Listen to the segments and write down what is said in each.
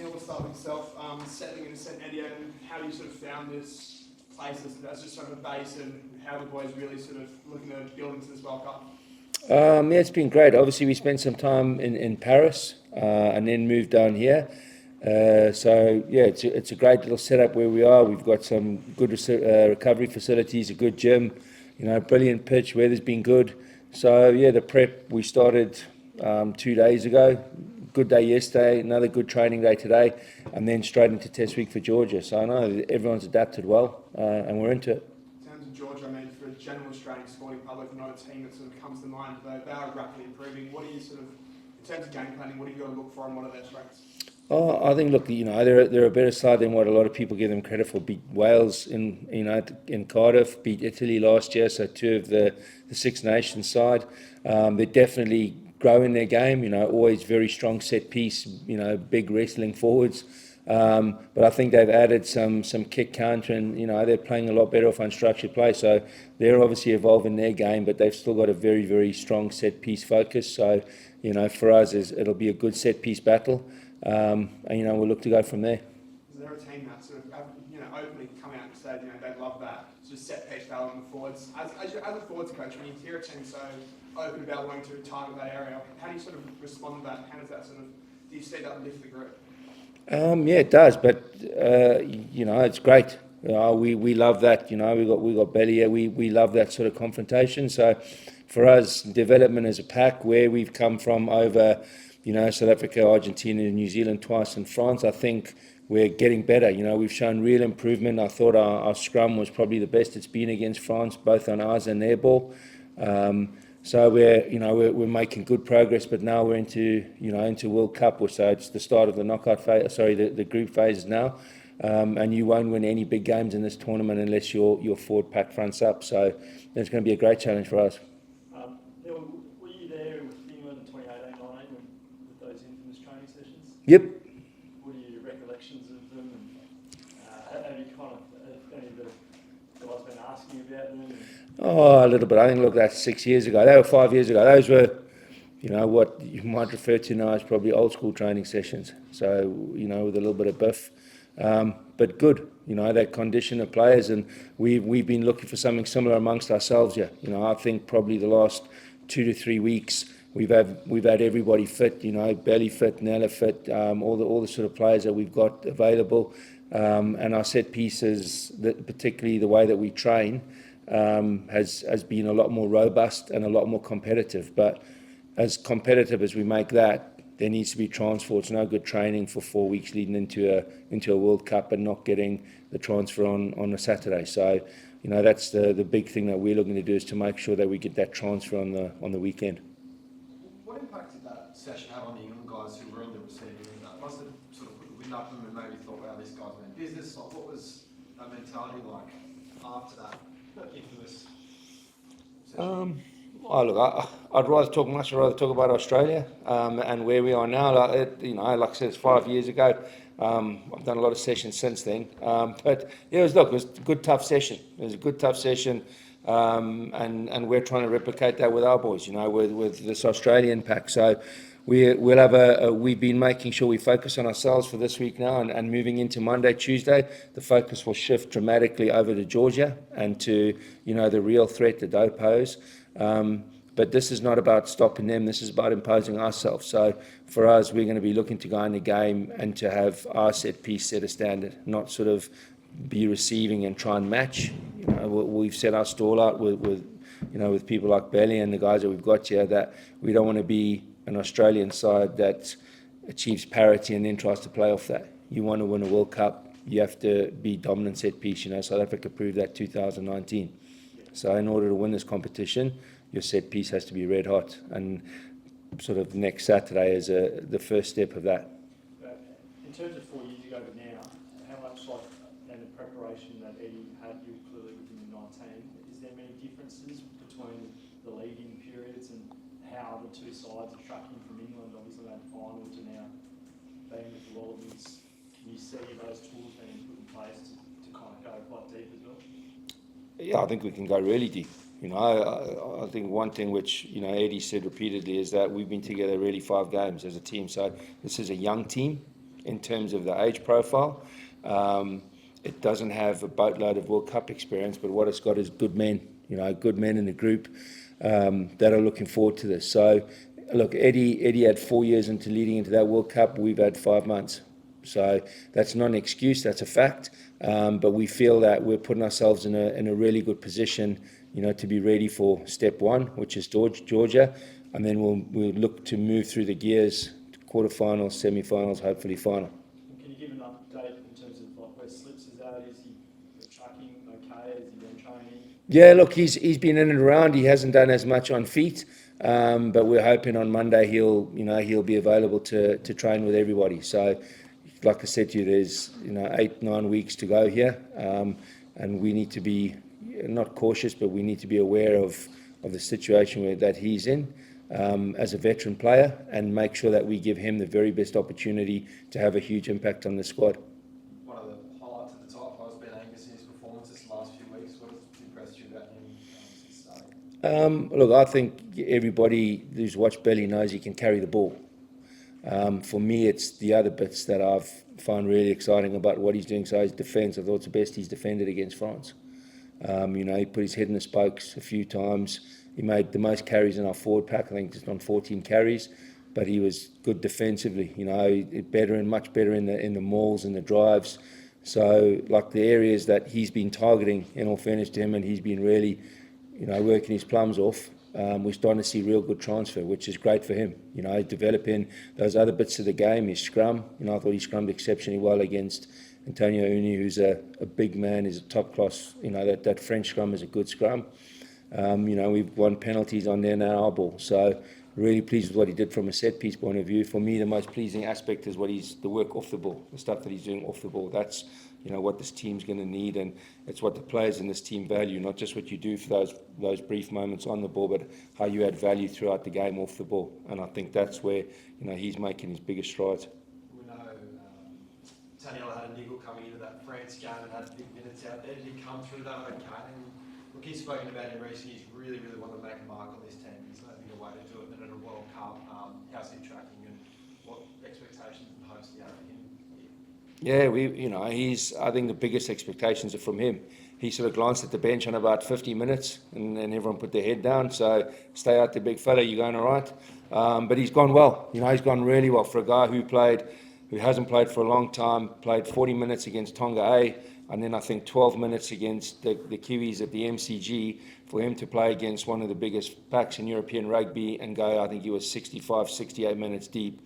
Neal, we'll start with yourself. Settling into St Eddie, and how you sort of found this place as just sort of a base, and how the boys really sort of looking to build into this World Cup? Yeah, it's been great. Obviously, we spent some time in Paris and then moved down here. So yeah, it's a great little setup where we are. We've got some good recovery facilities, a good gym, brilliant pitch. Weather's been good. So yeah, the prep we started 2 days ago. Good day yesterday, another good training day today, and then straight into test week for Georgia. So I know everyone's adapted well, and we're into it. In terms of Georgia, I mean, for a general Australian sporting public, not a team that sort of comes to mind, though they are rapidly improving. What do you sort of, in terms of game planning, what do you got to look for, and what are their strengths? Oh, I think, look, they're a better side than what a lot of people give them credit for. Beat Wales in Cardiff, beat Italy last year, so two of the Six Nations side. They're definitely growing their game. Always very strong set piece. Big wrestling forwards. But I think they've added some kick counter, and they're playing a lot better off unstructured play. So they're obviously evolving their game, but they've still got a very, very strong set piece focus. So for us, it'll be a good set piece battle. And we'll look to go from there. Is there a team that sort of openly come out and say they love that just set piece battle on the forwards? As a forwards coach, when you hear a team so open about wanting to target that area, how do you sort of respond to that? How does that sort of, do you see that lift the group? Yeah, it does, but it's great. We love that. We got Belly here. We love that sort of confrontation. So for us, development as a pack, where we've come from over South Africa, Argentina, New Zealand twice, and France, I think we're getting better. We've shown real improvement. I thought our scrum was probably the best it's been against France, both on ours and their ball. So we're making good progress, but now we're into World Cup, so it's the start of the knockout phase. Sorry, the group phases now, and you won't win any big games in this tournament unless your forward pack fronts up. So it's going to be a great challenge for us. Were you there with England 2018-19 with those infamous training sessions? Yep. What are your recollections of them? And have you kind of any of the guys been asking you about them? Oh, a little bit. I think, look, that's 6 years ago. They were 5 years ago. Those were, what you might refer to now as probably old school training sessions. So, with a little bit of biff. But good, that condition of players. And we've been looking for something similar amongst ourselves here. I think probably the last 2 to 3 weeks, we've had everybody fit, Belly fit, Nella fit, all the sort of players that we've got available. And our set pieces, particularly the way that we train, has been a lot more robust and a lot more competitive. But as competitive as we make that, there needs to be transfer. It's no good training for 4 weeks leading into a World Cup and not getting the transfer on a Saturday. So, that's the big thing that we're looking to do, is to make sure that we get that transfer on the weekend. What impact did that session have on the England guys who were on the receiving end? That must have sort of put the wind up them and maybe thought, wow, this guy's meant business. Like, what was that mentality like after that infamous session? Look, I'd rather talk about Australia and where we are now. Like I said, it's 5 years ago. I've done a lot of sessions since then. But it was a good, tough session. It was a good, tough session. And we're trying to replicate that with our boys, with this Australian pack. So we've been making sure we focus on ourselves for this week now, and moving into Monday, Tuesday, the focus will shift dramatically over to Georgia and to, the real threat that they pose. But this is not about stopping them. This is about imposing ourselves. So for us, we're going to be looking to go in the game and to have our set piece set a standard, not sort of be receiving and try and match. We've set our stall out with people like Belly and the guys that we've got here, that we don't want to be an Australian side that achieves parity and then tries to play off that. You want to win a World Cup, you have to be dominant set piece. South Africa proved that 2019. So in order to win this competition, your set piece has to be red hot, and sort of next Saturday is the first step of that. In terms of 4 years ago to now, how much and the preparation that Eddie had, you clearly within the 19, is there many differences between the leading periods and how the two sides are tracking from England? Obviously they had final to now being with the Wallabies. Can you see those tools being put in place to kind of go quite deep as well? Yeah, I think we can go really deep. I think one thing which Eddie said repeatedly is that we've been together really 5 games as a team. So this is a young team. in terms of the age profile. It doesn't have a boatload of World Cup experience, but what it's got is good men, good men in the group that are looking forward to this. So, look, Eddie had 4 years into leading into that World Cup. We've had 5 months. So that's not an excuse, that's a fact. But we feel that we're putting ourselves in a really good position, to be ready for step one, which is Georgia. And then we'll look to move through the gears, quarterfinals, semi-finals, hopefully final. Can you give an update in terms of where Slips is at? Is he tracking okay? Has he been training? Yeah, look, he's been in and around. He hasn't done as much on feet, but we're hoping on Monday he'll be available to train with everybody. So, like I said to you, there's 8-9 weeks to go here, and we need to be not cautious, but we need to be aware of the situation that he's in as a veteran player, and make sure that we give him the very best opportunity to have a huge impact on the squad. One of the highlights at the top has been Angus in his performance this last few weeks. What has impressed you about him since starting? Look, I think everybody who's watched Belly knows he can carry the ball. For me, it's the other bits that I've found really exciting about what he's doing. So his defence, I thought it's the best he's defended against France. He put his head in the spokes a few times. He made the most carries in our forward pack. I think just on 14 carries, but he was good defensively. Much better in the mauls and the drives. So, like the areas that he's been targeting, in all fairness to him, and he's been really, working his plums off. We're starting to see real good transfer, which is great for him. Developing those other bits of the game, his scrum. I thought he scrummed exceptionally well against Antonio Uni, who's a big man, is a top class. That French scrum is a good scrum. We've won penalties on there now, our ball. So really pleased with what he did from a set piece point of view. For me, the most pleasing aspect is the work off the ball, the stuff that he's doing off the ball. That's what this team's going to need, and it's what the players in this team value, not just what you do for those brief moments on the ball, but how you add value throughout the game off the ball. And I think that's where he's making his biggest strides. We know Taniela had a niggle coming into that France game and had big minutes out there. Did he come through that okay? And look, he's spoken about him recently. He's really wanted to make a mark on this team. There's no bigger way to do it than at a World Cup. How's he tracking, and what expectations and hopes do you have for him? Yeah, I think the biggest expectations are from him. He sort of glanced at the bench on about 50 minutes, and then everyone put their head down. So stay out there, big fella. You're going all right. But he's gone well. He's gone really well for a guy who hasn't played for a long time. Played 40 minutes against Tonga A, and then I think 12 minutes against the Kiwis at the MCG. For him to play against one of the biggest packs in European rugby and go, I think he was 65, 68 minutes deep.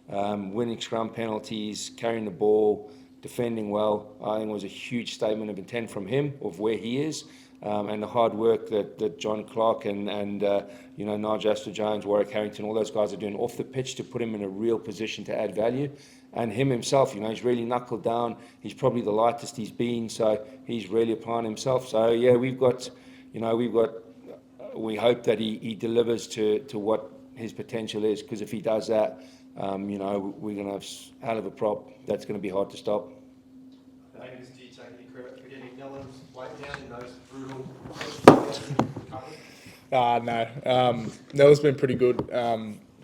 Winning scrum penalties, carrying the ball, defending well. I think it was a huge statement of intent from him of where he is, and the hard work that John Clark and Nigel Astor-Jones, Warwick Harrington, all those guys are doing off the pitch to put him in a real position to add value. And him himself, he's really knuckled down. He's probably the lightest he's been, so he's really applying himself. So yeah, we hope that he delivers to what his potential is, because if he does that, we're going to have a hell of a prop that's going to be hard to stop. Angus, do you take any credit for getting Neal's weight down in those brutal No. Neal's been pretty good.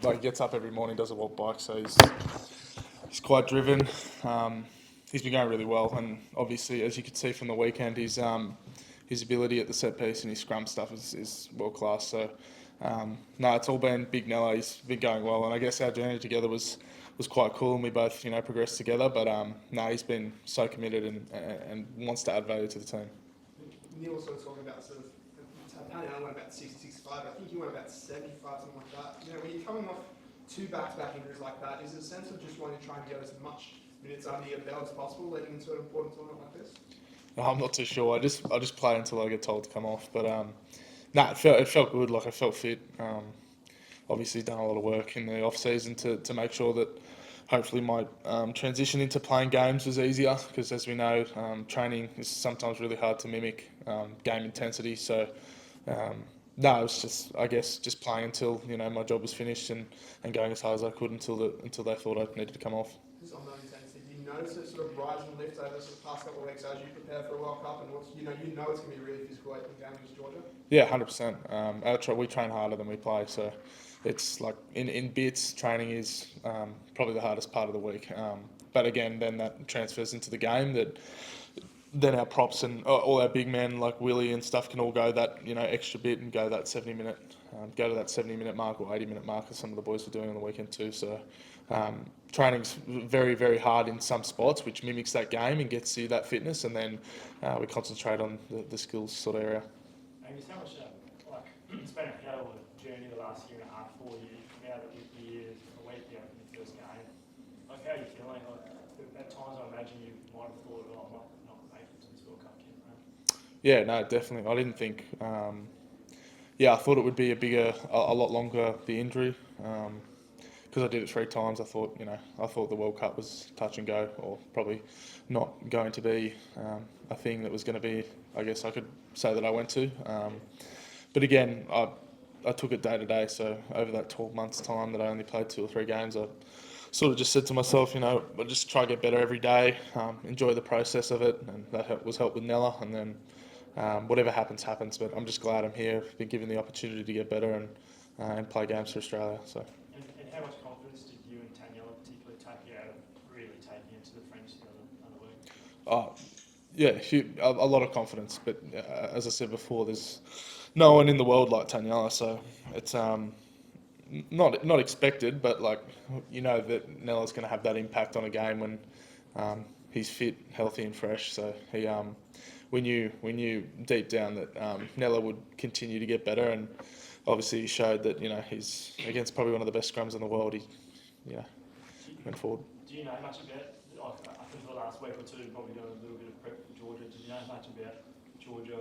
He gets up every morning, does a walk bike, so he's quite driven. He's been going really well, and obviously, as you could see from the weekend, his ability at the set piece and his scrum stuff is world class. So. It's all been big Nello. He's been going well, and I guess our journey together was quite cool, and we both progressed together. But he's been so committed and wants to add value to the team. Neal was sort of talking about I went about 65. I think you went about 75, something like that. When you're coming off 2 back-to-back injuries like that, is it a sense of just wanting to try and get as much minutes under your belt as possible, leading into an important tournament like this? I'm not too sure. I just play until I get told to come off, but. It felt good. I felt fit. Obviously, done a lot of work in the off season to make sure that hopefully my transition into playing games was easier, because as we know, training is sometimes really hard to mimic game intensity. So it was just playing until my job was finished and going as hard as I could until they thought I needed to come off. Just on that intensity, do you notice it sort of rise and lift over the past couple of weeks as you prepare for a World Cup, and it's going to be a really physical open game against Georgia? Yeah, 100%. We train harder than we play, so it's like in bits. Training is probably the hardest part of the week. But again, then that transfers into the game that then our props and all our big men like Willie and stuff can all go that extra bit and go that 70-minute, go to that 70-minute mark or 80-minute mark as some of the boys were doing on the weekend too. So training's very, very hard in some spots, which mimics that game and gets you that fitness, and then we concentrate on the skills sort of area. Angus, how much, it's been a hell of a journey the last year and a half, 4 years, now that with the years, a week out in the first game. Like, how are you feeling? Like, at times I imagine you might have thought, oh, I might not make it to this World Cup camp, right? Yeah, no, definitely. I didn't think. I thought it would be a lot longer, the injury, because I did it 3 times. I thought the World Cup was touch and go, or probably not going to be a thing that was going to be. I guess I could say that I went to, but again, I took it day to day. So over that 12 months' time that I only played 2 or 3 games, I sort of just said to myself, I'll just try to get better every day, enjoy the process of it, and that was helped with Nella, and then whatever happens, happens. But I'm just glad I'm here, been given the opportunity to get better and play games for Australia. So. And how much confidence did you and Taniela particularly take you out of really taking it to the French the other week? A lot of confidence. But as I said before, there's no one in the world like Taniela, so it's not expected, but that Nella's going to have that impact on a game when he's fit, healthy, and fresh. So we knew deep down that Nella would continue to get better, and obviously he showed that he's against probably one of the best scrums in the world. He went forward. Do you know much about? I think the last week or two, probably doing a little bit of prep for Georgia. Do you know much about Georgia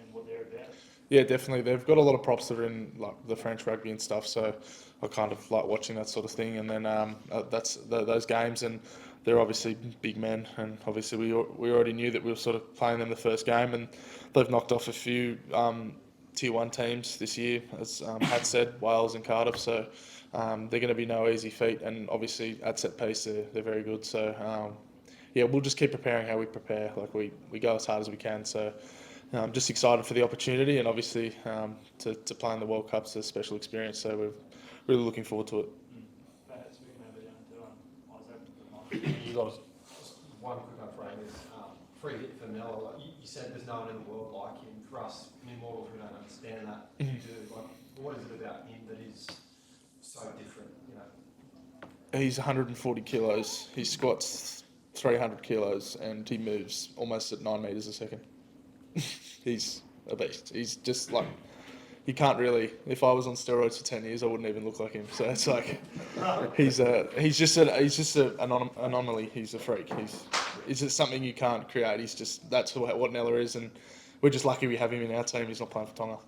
and what they're about? Yeah, definitely. They've got a lot of props that are in like the French rugby and stuff, so I kind of like watching that sort of thing. And then that's those games, and they're obviously big men, and obviously we already knew that we were sort of playing them the first game, and they've knocked off a few Tier 1 teams this year, as Hat said, Wales and Cardiff. So they're going to be no easy feat, and obviously at set piece they're very good. So we'll just keep preparing how we prepare. Like we go as hard as we can. So. I'm just excited for the opportunity, and obviously to play in the World Cup's a special experience, so we're really looking forward to it. You guys, just one quick one for Angus. Free hit for Nella. Like you said, there's no one in the world like him. For us, mortals, we don't understand that. You do. Like, what is it about him that is so different? He's 140 kilos. He squats 300 kilos, and he moves almost at 9 meters a second. He's a beast. He's just like, he can't really. If I was on steroids for 10 years, I wouldn't even look like him. So it's like, he's just an anomaly. He's a freak. It's just something you can't create. That's what Nella is, and we're just lucky we have him in our team. He's not playing for Tonga.